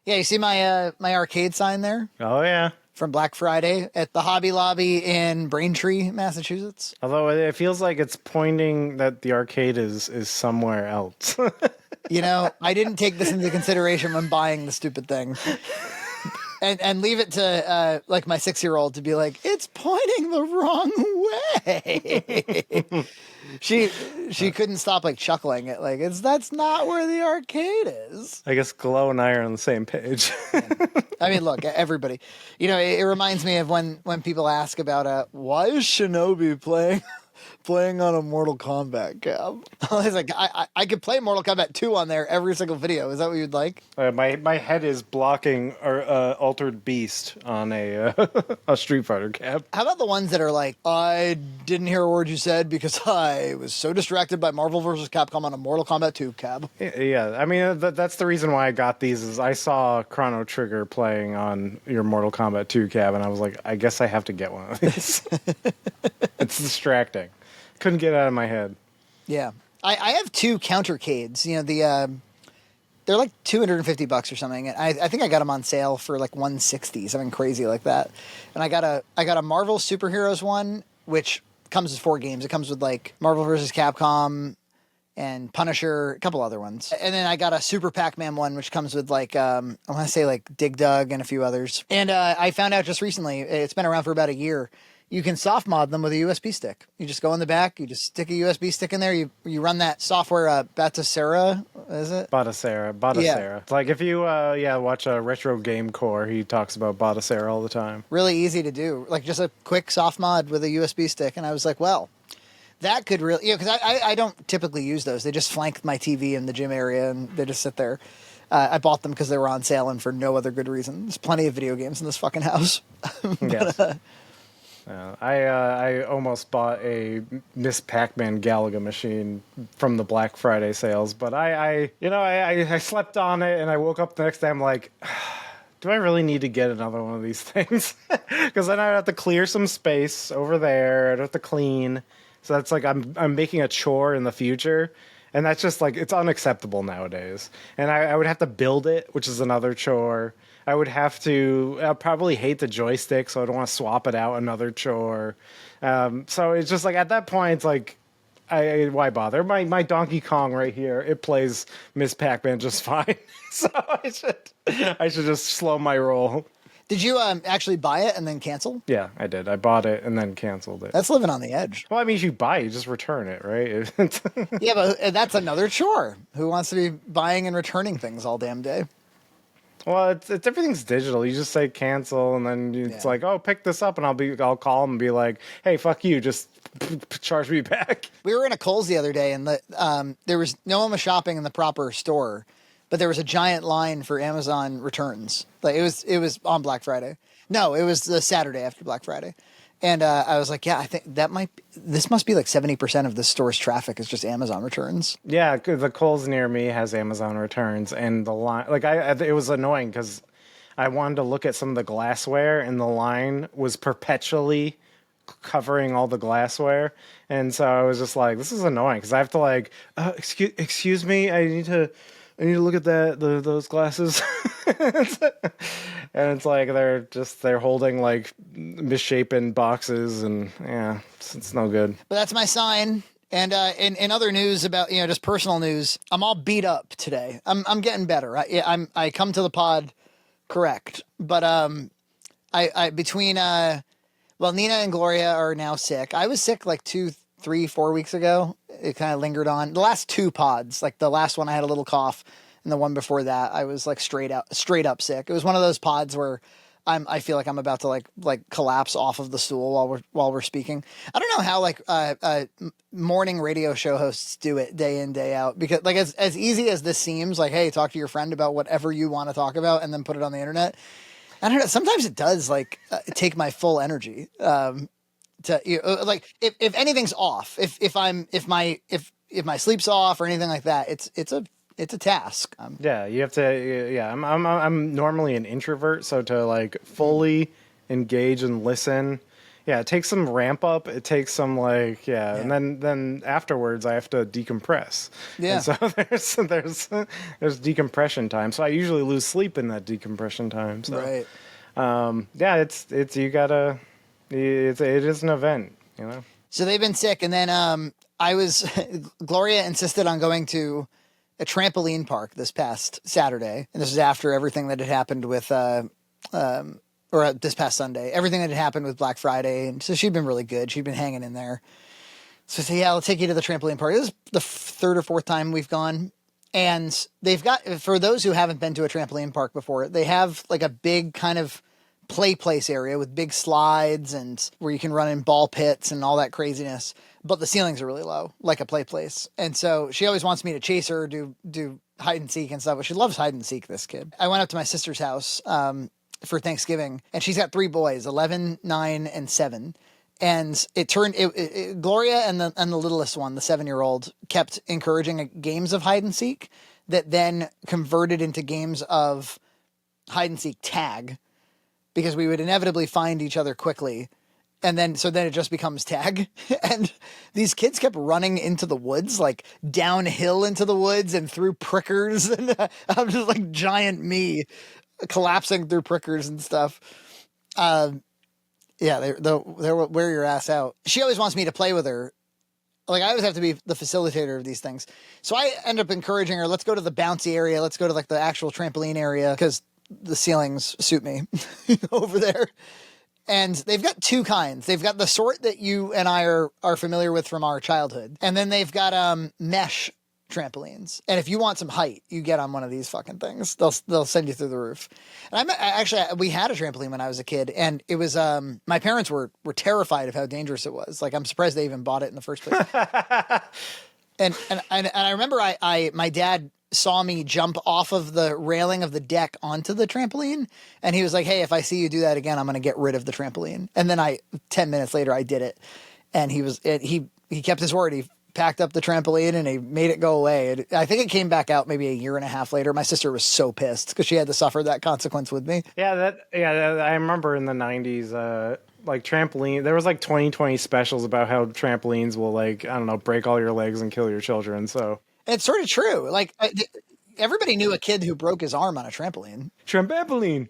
Yeah, you see my arcade sign there Oh yeah. from Black Friday at the Hobby Lobby in Braintree, Massachusetts. Although it feels like it's pointing that the arcade is somewhere else. You know, I didn't take this into consideration when buying the stupid thing. And leave it to like my 6-year-old to be like, it's pointing the wrong way. she couldn't stop like chuckling at like that's not where the arcade is. I guess Glow and I are on the same page. I mean, look, everybody, you know, it reminds me of when people ask about why is Shinobi playing on a Mortal Kombat cab. I was like, I could play Mortal Kombat 2 on there every single video. Is that what you'd like? My head is blocking Altered Beast on a a Street Fighter cap. How about the ones that are like, I didn't hear a word you said because I was so distracted by Marvel vs. Capcom on a Mortal Kombat 2 cab? Yeah, I mean that's the reason why I got these. Is I saw Chrono Trigger playing on your Mortal Kombat 2 cab, and I was like, I guess I have to get one of these. It's distracting. Couldn't get it out of my head. Yeah. I have two countercades. You know, they're like $250 or something. I think I got them on sale for like $160, something crazy like that. And I got a Marvel Superheroes one, which comes with 4 games. It comes with like Marvel vs. Capcom and Punisher, a couple other ones. And then I got a Super Pac-Man one, which comes with like, I want to say like Dig Dug and a few others. And I found out just recently, it's been around for about a year, you can soft mod them with a USB stick. You just go in the back, you just stick a USB stick in there, you run that software, Batacera, is it? Batacera. Yeah. It's like if you watch a Retro Game Core, he talks about Batacera all the time. Really easy to do. Like just a quick soft mod with a USB stick. And I was like, well, that could really, because I don't typically use those. They just flank my TV in the gym area and they just sit there. I bought them because they were on sale and for no other good reason. There's plenty of video games in this fucking house. Yes. I almost bought a Miss Pac-Man Galaga machine from the Black Friday sales, but I slept on it and I woke up the next day. I'm like, do I really need to get another one of these things? Because then I have to clear some space over there. I'd have to clean. So that's like I'm making a chore in the future. And that's just like, it's unacceptable nowadays. And I would have to build it, which is another chore. I would have to, I'll probably hate the joystick, so I don't want to swap it out, another chore. So it's just like, at that point, it's like, why bother? My Donkey Kong right here, it plays Miss Pac-Man just fine. So I should just slow my roll. Did you actually buy it and then cancel? Yeah, I did. I bought it and then canceled it. That's living on the edge. Well, I mean, if you buy it, you just return it, right? Yeah, but that's another chore. Who wants to be buying and returning things all damn day? Well, it's everything's digital. You just say cancel, and then it's like, oh, pick this up, and I'll call them and be like, hey, fuck you, just charge me back. We were in a Kohl's the other day, and there was no one was shopping in the proper store, but there was a giant line for Amazon returns. Like it was on Black Friday. No, it was the Saturday after Black Friday. And I was like, yeah, I think this must be like 70% of the store's traffic is just Amazon returns. Yeah, the Kohl's near me has Amazon returns, and the line, like it was annoying because I wanted to look at some of the glassware, and the line was perpetually covering all the glassware, and so I was just like, this is annoying because I have to like, excuse me, I need to look at those glasses. And it's like they're holding like misshapen boxes, and yeah, it's no good. But that's my sign. And in other news about just personal news, I'm all beat up today. I'm getting better. I come to the pod correct, but I between Nina and Gloria are now sick. I was sick like 2, 3, 4 weeks ago. It kind of lingered on. The last 2 pods, like the last one I had a little cough, and the one before that I was like straight up sick. It was one of those pods where I feel like I'm about to like collapse off of the stool while we're speaking. I don't know how like morning radio show hosts do it day in, day out, because like as easy as this seems, like, hey, talk to your friend about whatever you want to talk about and then put it on the internet. I don't know. Sometimes it does like take my full energy. Like if anything's off, if my sleep's off or anything like that, it's a task. Yeah, you have to. Yeah, I'm normally an introvert, so to like fully engage and listen Yeah, it takes some ramp up. It takes some and then afterwards I have to decompress. Yeah. And so there's decompression time. So I usually lose sleep in that decompression time. So Right. yeah, it's you gotta it is an event, you know. So they've been sick, and then I was Gloria insisted on going to a trampoline park this past Saturday, and this was after everything that had happened with this past Sunday, everything that had happened with Black Friday, and so she'd been really good. She'd been hanging in there. So I said, "Yeah, I'll take you to the trampoline park." This is the third or fourth time we've gone, and they've got, for those who haven't been to a trampoline park before, they have like a big kind of play place area with big slides and where you can run in ball pits and all that craziness, but the ceilings are really low, like a play place. And so she always wants me to chase her, do hide and seek and stuff, but she loves hide and seek, this kid. I went up to my sister's house for Thanksgiving, and she's got 3 boys, 11, 9, and 7. And it turned Gloria and the littlest one, the 7-year-old, kept encouraging games of hide and seek that then converted into games of hide and seek tag, because we would inevitably find each other quickly. And then it just becomes tag. And these kids kept running into the woods, like downhill into the woods and through prickers. And I'm just like giant me collapsing through prickers and stuff. Yeah, they'll wear your ass out. She always wants me to play with her. Like, I always have to be the facilitator of these things. So I end up encouraging her, let's go to the bouncy area. Let's go to like the actual trampoline area, because the ceilings suit me over there. And they've got 2 kinds. They've got the sort that you and I are familiar with from our childhood. And then they've got mesh trampolines. And if you want some height, you get on one of these fucking things. They'll send you through the roof. And we had a trampoline when I was a kid, and it was my parents were terrified of how dangerous it was. Like, I'm surprised they even bought it in the first place. and I remember my dad saw me jump off of the railing of the deck onto the trampoline, and he was like, "Hey, if I see you do that again, I'm going to get rid of the trampoline." And then 10 minutes later I did it, and he kept his word. He packed up the trampoline and he made it go away. I think it came back out maybe a year and a half later. My sister was so pissed because she had to suffer that consequence with me. Yeah, I remember in the 90s, like trampoline, there was like 2020 specials about how trampolines will, like, I don't know, break all your legs and kill your children. So it's sort of true. Like, everybody knew a kid who broke his arm on a trampoline. Trampoline!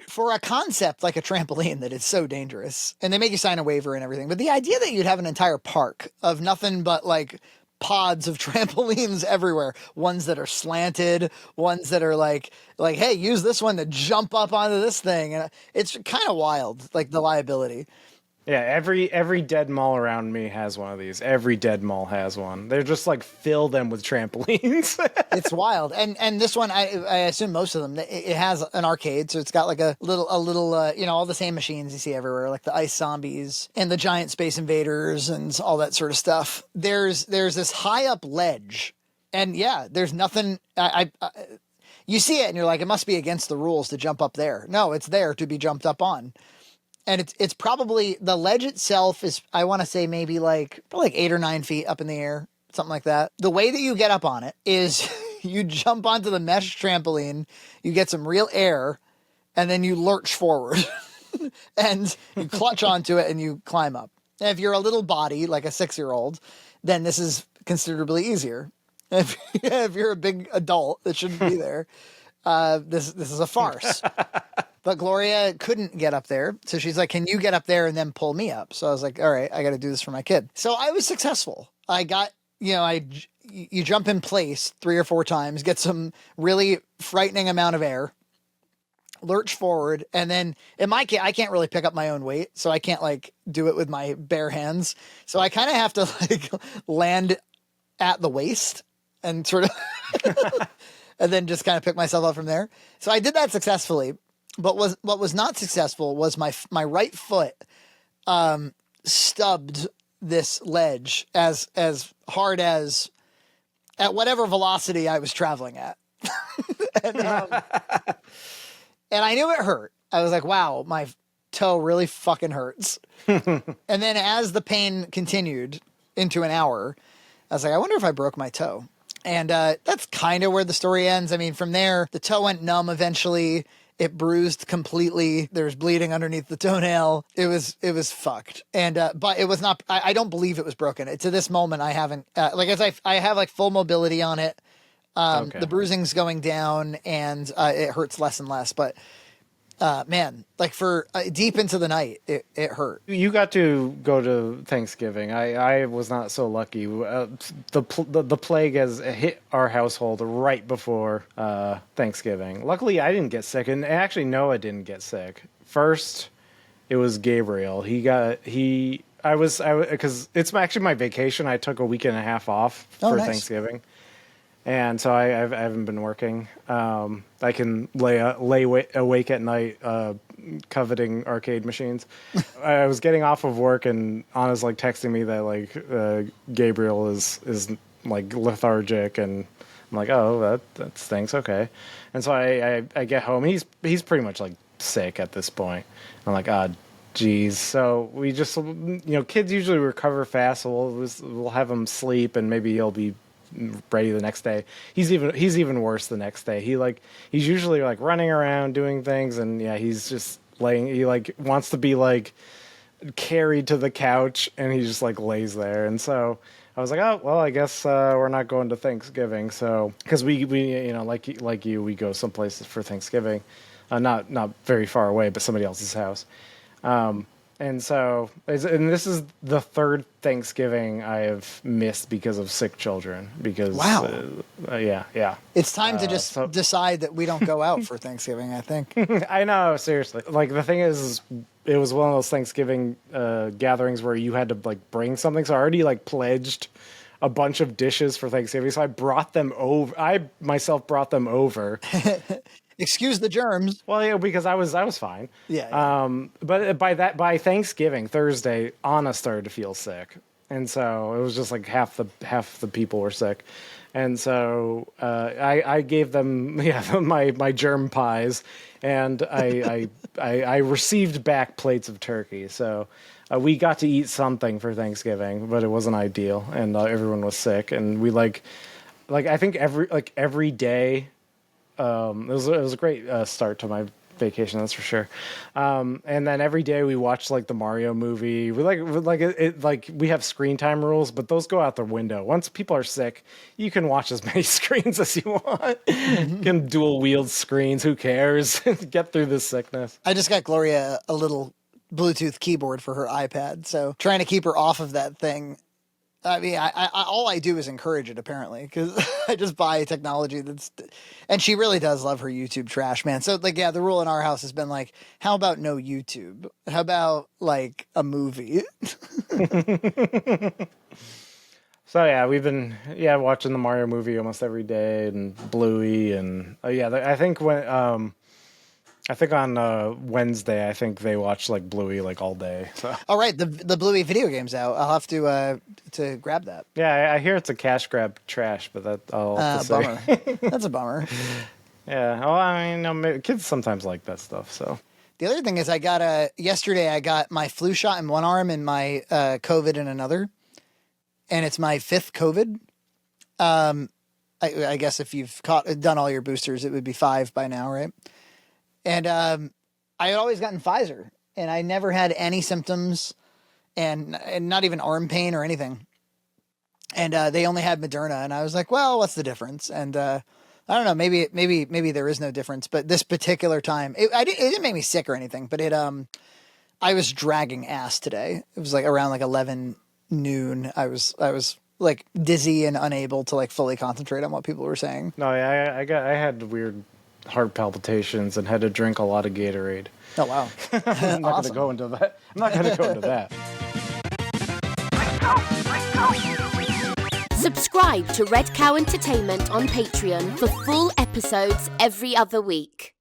For a concept like a trampoline that is so dangerous. And they make you sign a waiver and everything. But the idea that you'd have an entire park of nothing but like pods of trampolines everywhere, ones that are slanted, ones that are like, hey, use this one to jump up onto this thing. And it's kind of wild, like the liability. Yeah, every dead mall around me has one of these. Every dead mall has one. They're just like, fill them with trampolines. It's wild. And this one, I assume most of them, it has an arcade, so it's got like a little all the same machines you see everywhere, like the ice zombies and the giant space invaders and all that sort of stuff. There's this high up ledge, and yeah, there's nothing. You see it and you're like, it must be against the rules to jump up there. No, it's there to be jumped up on. And it's probably, the ledge itself is, I want to say maybe like 8 or 9 feet up in the air, something like that. The way that you get up on it is you jump onto the mesh trampoline, you get some real air, and then you lurch forward and you clutch onto it and you climb up. And if you're a little body, like a 6-year-old, then this is considerably easier. If you're a big adult that shouldn't be there, this is a farce. But Gloria couldn't get up there. So she's like, can you get up there and then pull me up? So I was like, all right, I got to do this for my kid. So I was successful. I got, you jump in place 3 or 4 times, get some really frightening amount of air, lurch forward. And then in my case, I can't really pick up my own weight. So I can't like do it with my bare hands. So I kind of have to like land at the waist and sort of, and then just kind of pick myself up from there. So I did that successfully. But what was not successful was my right foot stubbed this ledge as hard as at whatever velocity I was traveling at. and I knew it hurt. I was like, wow, my toe really fucking hurts. And then as the pain continued into an hour, I was like, I wonder if I broke my toe. And that's kind of where the story ends. I mean, from there, the toe went numb eventually. It bruised completely. There's bleeding underneath the toenail. It was fucked. And but it was not. I don't believe it was broken. To this moment, I haven't. I have like full mobility on it. Okay. The bruising's going down, and it hurts less and less. But man, like for deep into the night, it hurt. You got to go to Thanksgiving. I was not so lucky. The plague has hit our household right before Thanksgiving. Luckily, I didn't get sick, and actually Noah didn't get sick. First, it was Gabriel. I was because it's actually my vacation. I took a week and a half off for nice. Thanksgiving. And so I haven't been working. I can lay awake at night coveting arcade machines. I was getting off of work, and Anna's like texting me that like Gabriel is like lethargic, and I'm like, oh, that stinks. Okay. And so I get home. He's pretty much like sick at this point. I'm like, geez. So we just, kids usually recover fast, so we'll have him sleep, and maybe he'll be ready the next day. He's even worse the next day. He's usually like running around doing things, and yeah, he's just laying. He like wants to be like carried to the couch, and he just like lays there. And so I was like, oh well, I guess we're not going to Thanksgiving. So because we like you, we go someplace for Thanksgiving, not very far away, but somebody else's house. And this is the third Thanksgiving I have missed because of sick children. Because wow, yeah. It's time to just decide that we don't go out for Thanksgiving. I think. I know, seriously. Like the thing is, it was one of those Thanksgiving gatherings where you had to like bring something. So I already like pledged a bunch of dishes for Thanksgiving. So I brought them over. I myself brought them over. Excuse the germs. Well, yeah, because I was fine. Yeah. But by Thanksgiving Thursday, Anna started to feel sick, and so it was just like half the people were sick, and so I gave them my germ pies, and I received back plates of turkey. So we got to eat something for Thanksgiving, but it wasn't ideal, and everyone was sick, and we like I think every day. It was a great start to my vacation, that's for sure. And then every day we watch like the Mario movie. We we have screen time rules, but those go out the window. Once people are sick, you can watch as many screens as you want. You can dual wield screens. Who cares? Get through this sickness. I just got Gloria a little Bluetooth keyboard for her iPad, so trying to keep her off of that thing. I mean, I all I do is encourage it, apparently, because I just buy technology and she really does love her YouTube trash, man. So, like, yeah, the rule in our house has been like, how about no YouTube? How about like a movie? So yeah, we've been watching the Mario movie almost every day, and Bluey, and I think on Wednesday, I think they watch like Bluey like all day. So. All right, the Bluey video game's out. I'll have to grab that. Yeah, I hear it's a cash grab trash, but that I'll have to say. Bummer. That's a bummer. Yeah, well, I mean, kids sometimes like that stuff. So the other thing is, yesterday I got my flu shot in one arm and my COVID in another, and it's my 5th COVID. I guess if you've done all your boosters, it would be 5 by now, right? And I had always gotten Pfizer, and I never had any symptoms, and not even arm pain or anything. And they only had Moderna, and I was like, well, what's the difference? And I don't know, maybe there is no difference. But this particular time, it didn't make me sick or anything. But I was dragging ass today. It was like around like 11 noon. I was like dizzy and unable to like fully concentrate on what people were saying. No, I had weird heart palpitations and had to drink a lot of Gatorade. Oh wow! I'm not going to go into that. Subscribe to Red Cow Entertainment on Patreon for full episodes every other week.